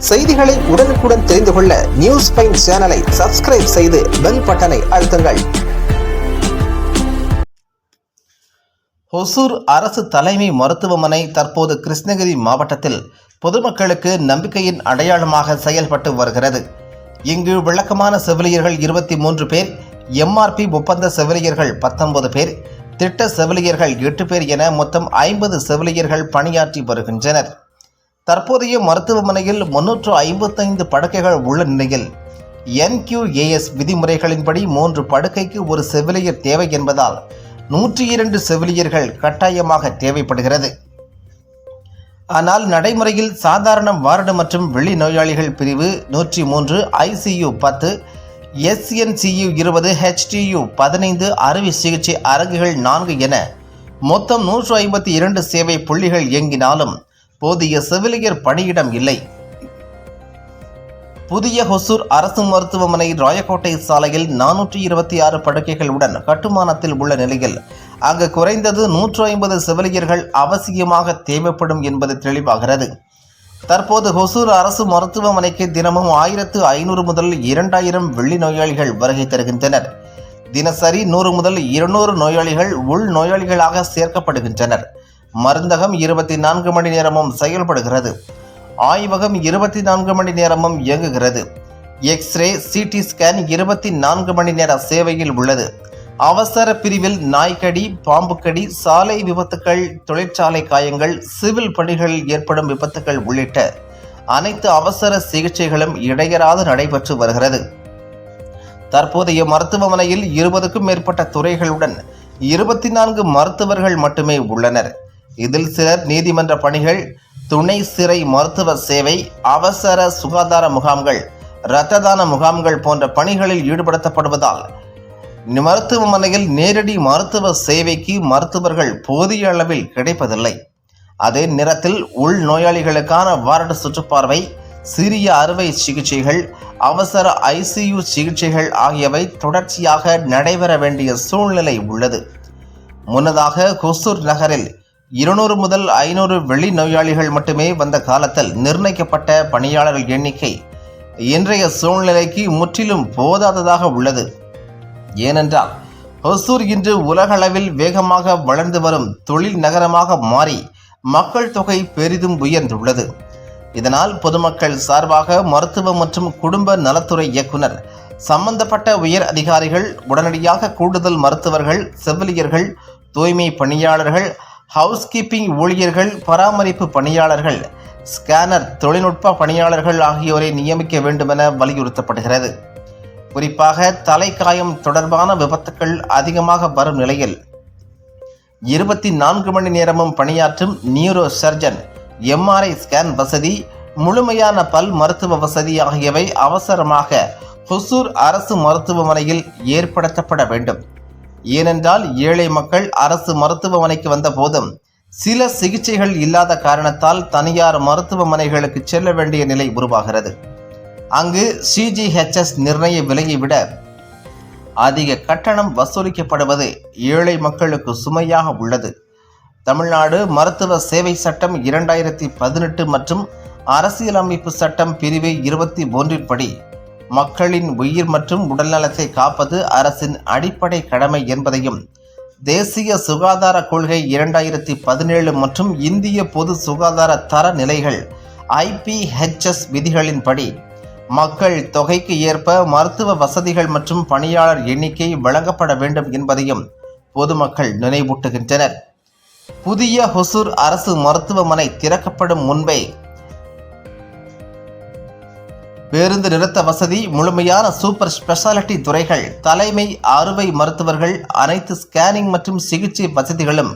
செய்திகளை உடனுக்குடன் தெரிந்து கொள்ள நியூஸ் பைன் சேனலை சப்ஸ்கிரைப் செய்து பெல் பட்டனை அழுத்துங்கள். ஒசூர் அரசு தலைமை மருத்துவமனை தற்போது கிருஷ்ணகிரி மாவட்டத்தில் பொதுமக்களுக்கு நம்பிக்கையின் அடையாளமாக செயல்பட்டு வருகிறது. இங்கு விளக்கமான செவிலியர்கள் 23 பேர், MRP ஒப்பந்த செவிலியர்கள் 19 பேர், திட்ட செவிலியர்கள் 8 பேர் என மொத்தம் 50 செவிலியர்கள் பணியாற்றி வருகின்றனர். தற்போதைய மருத்துவமனையில் 355 படுக்கைகள் உள்ள நிலையில் NQAS விதிமுறைகளின்படி 3 படுக்கைக்கு ஒரு செவிலியர் தேவை என்பதால் 102 செவிலியர்கள் கட்டாயமாக தேவைப்படுகிறது. ஆனால் நடைமுறையில் சாதாரண வார்டு மற்றும் வெளி நோயாளிகள் பிரிவு 103, ICU 10, SNCU 20, HTU 15, அறுவை சிகிச்சை அரங்குகள் 4 என மொத்தம் 152 சேவை புள்ளிகள் இயங்கினாலும் போதிய செவிலியர் பணியிடம் இல்லை. புதிய ஒசூர் அரசு மருத்துவமனை ராயக்கோட்டை சாலையில் 426 படுக்கைகளுடன் கட்டுமானத்தில் உள்ள நிலையில் அங்கு குறைந்தது 150 செவிலியர்கள் அவசியமாக தேவைப்படும் என்பது தெளிவாகிறது. தற்போது ஒசூர் அரசு மருத்துவமனைக்கு தினமும் 1500 முதல் 2000 வெள்ளி நோயாளிகள் வருகை தருகின்றனர். தினசரி 100 முதல் 200 நோயாளிகள் உள் நோயாளிகளாக சேர்க்கப்படுகின்றனர். மருந்தகம் 24 மணி நேரமும் செயல்படுகிறது. ஆய்வகம் 24 மணி நேரமும் இயங்குகிறது. எக்ஸ்ரே, சிடி ஸ்கேன் 24 மணி நேர சேவையில் உள்ளது. அவசர பிரிவில் நாய்க்கடி, பாம்புக்கடி, சாலை விபத்துக்கள், தொழிற்சாலை காயங்கள், சிவில் பணிகளில் ஏற்படும் விபத்துக்கள் உள்ளிட்ட அனைத்து அவசர சிகிச்சைகளும் இடையறாது நடைபெற்று வருகிறது. தற்போதைய மருத்துவமனையில் 20க்கும் மேற்பட்ட துறைகளுடன் 24 மருத்துவர்கள் மட்டுமே உள்ளனர். இதில் சிலர் நீதிமன்ற பணிகள், துணை சிறை மருத்துவ சேவை, அவசர சுகாதார முகாம்கள், இரத்த தான முகாம்கள் போன்ற பணிகளில் ஈடுபடுத்தப்படுவதால் மருத்துவமனையில் நேரடி மருத்துவ சேவைக்கு மருத்துவர்கள் போதிய அளவில் கிடைப்பதில்லை. அதே நேரத்தில் உள் நோயாளிகளுக்கான வார்டு சுற்றுப்பார்வை, சிறிய அறுவை சிகிச்சைகள், அவசர ICU சிகிச்சைகள் ஆகியவை தொடர்ச்சியாக நடைபெற வேண்டிய சூழ்நிலை உள்ளது. முன்னதாக ஒசூர் நகரில் 200 முதல் 500 வெளி நோயாளிகள் மட்டுமே வந்த காலத்தில் நிர்ணயிக்கப்பட்ட பணியாளர்கள் எண்ணிக்கை இன்றைய சூழ்நிலைக்கு முற்றிலும் போதாததாக உள்ளது. ஏனென்றால் ஒசூர் இன்று உலகளவில் வேகமாக வளர்ந்து வரும் தொழில் நகரமாக மாறி மக்கள் தொகை பெரிதும் உயர்ந்துள்ளது. இதனால் பொதுமக்கள் சார்பாக மருத்துவ மற்றும் குடும்ப நலத்துறை இயக்குனர், சம்பந்தப்பட்ட உயர் அதிகாரிகள் உடனடியாக கூடுதல் மருத்துவர்கள், செவிலியர்கள், தூய்மை பணியாளர்கள், ஹவுஸ்கீப்பிங் ஊழியர்கள், பராமரிப்பு பணியாளர்கள், ஸ்கேனர் தொழில்நுட்ப பணியாளர்கள் ஆகியோரை நியமிக்க வேண்டுமென வலியுறுத்தப்படுகிறது. குறிப்பாக தலைக்காயம் தொடர்பான விபத்துக்கள் அதிகமாக வரும் நிலையில் 24 மணி நேரமும் பணியாற்றும் நியூரோ சர்ஜன், MRI ஸ்கேன் வசதி, முழுமையான பல் மருத்துவ வசதி ஆகியவை அவசரமாக ஒசூர் அரசு மருத்துவமனையில் ஏற்படுத்தப்பட வேண்டும். ஏனென்றால் ஏழை மக்கள் அரசு மருத்துவமனைக்கு வந்த போதும் சில சிகிச்சைகள் இல்லாத காரணத்தால் தனியார் மருத்துவமனைகளுக்கு செல்ல வேண்டிய நிலை உருவாகிறது. அங்கு CGHS நிர்ணய விலையை விட அதிக கட்டணம் வசூலிக்கப்படுவது ஏழை மக்களுக்கு சுமையாக உள்ளது. தமிழ்நாடு மருத்துவ சேவை சட்டம் 2018 மற்றும் அரசியலமைப்பு சட்டம் பிரிவு 21 படி மக்களின் உயிர் மற்றும் உடல்நலத்தை காப்பது அரசின் அடிப்படை கடமை என்பதையும், தேசிய சுகாதார கொள்கை 2017 மற்றும் இந்திய பொது சுகாதார தர நிலைகள் IPHS விதிகளின்படி மக்கள் தொகைக்கு ஏற்ப மருத்துவ வசதிகள் மற்றும் பணியாளர் எண்ணிக்கை வழங்கப்பட வேண்டும் என்பதையும் பொதுமக்கள் நினைவூட்டுகின்றனர். புதிய ஒசூர் அரசு மருத்துவமனை திறக்கப்படும் முன்பே பேருந்து நிறுத்த வசதி, முழுமையான சூப்பர் ஸ்பெஷாலிட்டி துறைகள், தலைமை அறுவை மருத்துவர்கள், அனைத்து ஸ்கேனிங் மற்றும் சிகிச்சை வசதிகளும்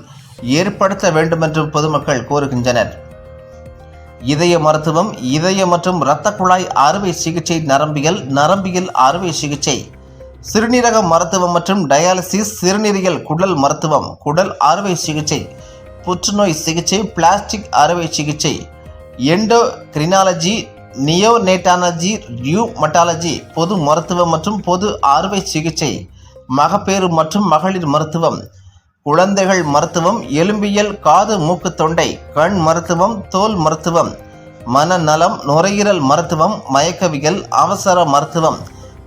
ஏற்படுத்த வேண்டும் என்று பொதுமக்கள் கோருகின்றனர். இதய மருத்துவம், இதய மற்றும் இரத்த குழாய் அறுவை சிகிச்சை, நரம்பியல் அறுவை சிகிச்சை, சிறுநீரக மருத்துவம் மற்றும் டயாலிசிஸ், சிறுநீரியல் குடல் மருத்துவம், குடல் அறுவை சிகிச்சை, புற்றுநோய் சிகிச்சை, பிளாஸ்டிக் அறுவை சிகிச்சை, எண்டோக்ரினாலஜி, நியோநேட்டாலஜி, ரியூமட்டாலஜி, பொது மருத்துவம் மற்றும் பொது அறுவை சிகிச்சை, மகப்பேறு மற்றும் மகளிர் மருத்துவம், குழந்தைகள் மருத்துவம், எலும்பியல், காது மூக்கு தொண்டை, கண் மருத்துவம், தோல் மருத்துவம், மனநலம், நுரையீரல் மருத்துவம், மயக்கவியல், அவசர மருத்துவம்,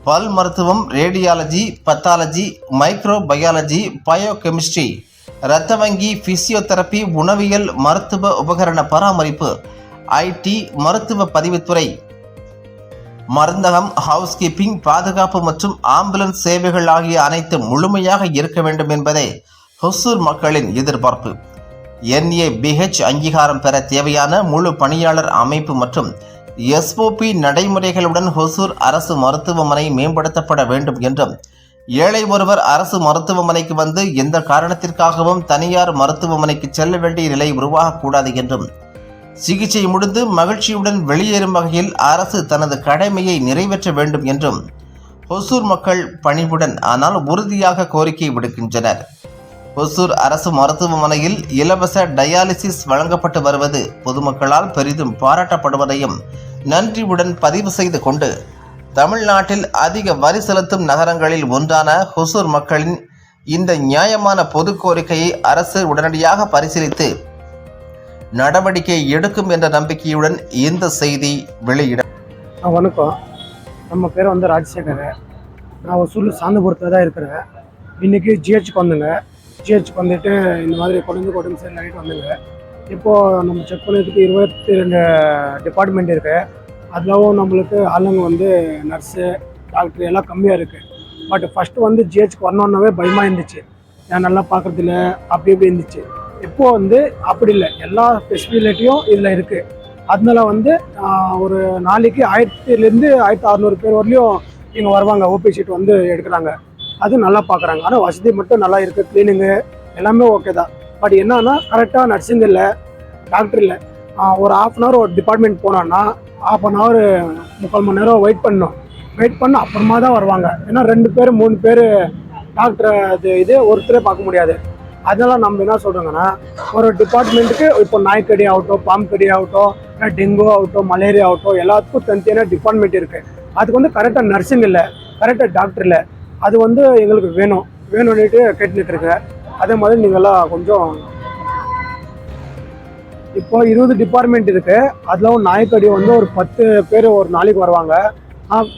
பல் மருத்துவம், ரேடியாலஜி, பத்தாலஜி, மைக்ரோபயாலஜி, பயோகெமிஸ்ட்ரி, இரத்த வங்கி, பிசியோதெரபி, உணவியல், மருத்துவ உபகரண பராமரிப்பு, ஐடி, மருத்துவ பதிவுத்துறை, மருந்தகம், ஹவுஸ்கீப்பிங், பாதுகாப்பு மற்றும் ஆம்புலன்ஸ் சேவைகள் ஆகிய அனைத்தும் முழுமையாக இருக்க வேண்டும் என்பதே ஹொசூர் மக்களின் எதிர்பார்ப்பு. NABH அங்கீகாரம் பெற தேவையான முழு பணியாளர் அமைப்பு மற்றும் SOP நடைமுறைகளுடன் ஹொசூர் அரசு மருத்துவமனை மேம்படுத்தப்பட வேண்டும் என்றும், ஏழை ஒருவர் அரசு மருத்துவமனைக்கு வந்து எந்த காரணத்திற்காகவும் தனியார் மருத்துவமனைக்கு செல்ல வேண்டிய நிலை உருவாகக்கூடாது என்றும், சிகிச்சை முடிந்து மகிழ்ச்சியுடன் வெளியேறும் வகையில் அரசு தனது கடமையை நிறைவேற்ற வேண்டும் என்றும் ஹொசூர் மக்கள் பணிவுடன் ஆனால் உறுதியாக கோரிக்கை விடுக்கின்றனர். ஹொசூர் அரசு மருத்துவமனையில் இலவச டயாலிசிஸ் வழங்கப்பட்டு வருவது பொதுமக்களால் பெரிதும் பாராட்டப்படுவதையும் நன்றியுடன் பதிவு செய்து கொண்டு, தமிழ்நாட்டில் அதிக வரி செலுத்தும் நகரங்களில் ஒன்றான ஹொசூர் மக்களின் இந்த நியாயமான பொது கோரிக்கையை அரசு உடனடியாக பரிசீலித்து நடவடிக்கை எடுக்கும் என்ற நம்பிக்கையுடன் இந்த செய்தி வெளியிட. வணக்கம், நம்ம பேர் வந்து ராஜசேகர். நான் ஒசூர் சாந்தபுரத்தில் தான் இருக்கிறேன். இன்றைக்கி ஜிஹெச்சுக்கு வந்துங்க. ஜிஹெச்சுக்கு வந்துட்டு இந்த மாதிரி உடம்பு சரியில்லைட்டு வந்துங்க. இப்போது நம்ம செக் பண்ணதுக்கு 22 டிபார்ட்மெண்ட் இருக்குது. அதுவும் நம்மளுக்கு ஆளுங்க வந்து நர்ஸு, டாக்டர் எல்லாம் கம்மியாக இருக்குது. பட் ஃபஸ்ட்டு வந்து ஜிஹெச்சுக்கு வரணுன்னாவே பயமாக இருந்துச்சு. நான் நல்லா பார்க்குறதில்ல அப்படி இப்படி இருந்துச்சு. இப்போது வந்து அப்படி இல்லை, எல்லா ஃபெசிலிட்டியும் இதில் இருக்குது. அதனால வந்து ஒரு நாளைக்கு 1000லேருந்து 1600 பேர் வரலையும் இங்கே வருவாங்க. ஓபி ஷீட் வந்து எடுக்கிறாங்க. அது நல்லா பார்க்குறாங்க. ஆனால் வசதி மட்டும் நல்லா இருக்குது. க்ளீனிங்கு எல்லாமே ஓகே தான். பட் என்னன்னா கரெக்டாக நர்ஸிங் இல்லை, டாக்டர் இல்லை. ஒரு 1/2 அன் ஹவர் ஒரு டிபார்ட்மெண்ட் போனோன்னா 1/2 அன் ஹவர் 3/4 மணி நேரம் வெயிட் பண்ண அப்புறமா தான் வருவாங்க. ஏன்னா 2 பேர் 3 பேர் டாக்டரை இது ஒருத்தரே பார்க்க முடியாது. அதனால நம்ம என்ன சொல்கிறோங்கன்னா, ஒரு டிபார்ட்மெண்ட்டுக்கு இப்போ நாய்க்கடி ஆகட்டும், பாம்புக்கடி ஆகட்டும், டெங்கு ஆகட்டும், மலேரியா ஆகட்டும், எல்லாத்துக்கும் தனித்தனியாக டிபார்ட்மெண்ட் இருக்குது. அதுக்கு வந்து கரெக்டாக நர்ஸிங் இல்லை, கரெக்டாக டாக்டர் இல்லை. அது வந்து எங்களுக்கு வேணும்னுட்டு கேட்டுட்டு இருக்கேன். அதே மாதிரி நீங்கள்லாம் கொஞ்சம் இப்போ 20 டிபார்ட்மெண்ட் இருக்குது. அதில் நாய்க்கடி வந்து ஒரு 10 பேர் ஒரு நாளைக்கு வருவாங்க.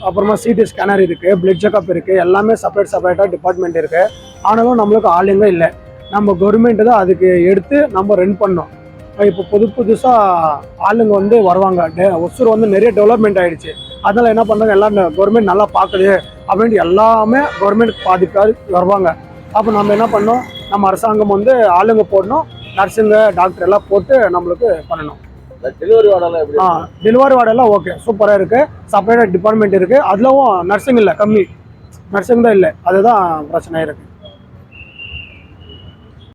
அப்புறமா சிடி ஸ்கேனர் இருக்குது, பிளட் செக்அப் இருக்குது, எல்லாமே செப்பரேட்டாக டிபார்ட்மெண்ட் இருக்குது. ஆனாலும் நம்மளுக்கு ஆளுங்க இல்லை. நம்ம கவர்மெண்ட் தான் அதுக்கு எடுத்து நம்ம ரன் பண்ணோம். இப்போ புதுசாக ஆளுங்க வந்து வருவாங்க. ஒசூர் வந்து நிறைய டெவலப்மெண்ட் ஆகிடுச்சு. அதனால் என்ன பண்ணுறாங்க, எல்லாம் கவர்மெண்ட் நல்லா பார்க்குது அப்படின்ட்டு எல்லாமே கவர்மெண்ட் பாதிக்காது வருவாங்க. அப்போ நம்ம என்ன பண்ணோம், நம்ம அரசாங்கம் வந்து ஆளுங்க போடணும், நர்ஸுங்க டாக்டர் எல்லாம் போட்டு நம்மளுக்கு பண்ணணும். டெலிவரி வார்டெல்லாம் ஓகே, சூப்பராக இருக்குது. செப்பரேட்டாக டிபார்ட்மெண்ட் இருக்குது. அதுலவும் நர்ஸிங் இல்லை, கம்மி நர்ஸிங் தான் இல்லை. அதுதான் பிரச்சனை இருக்குது.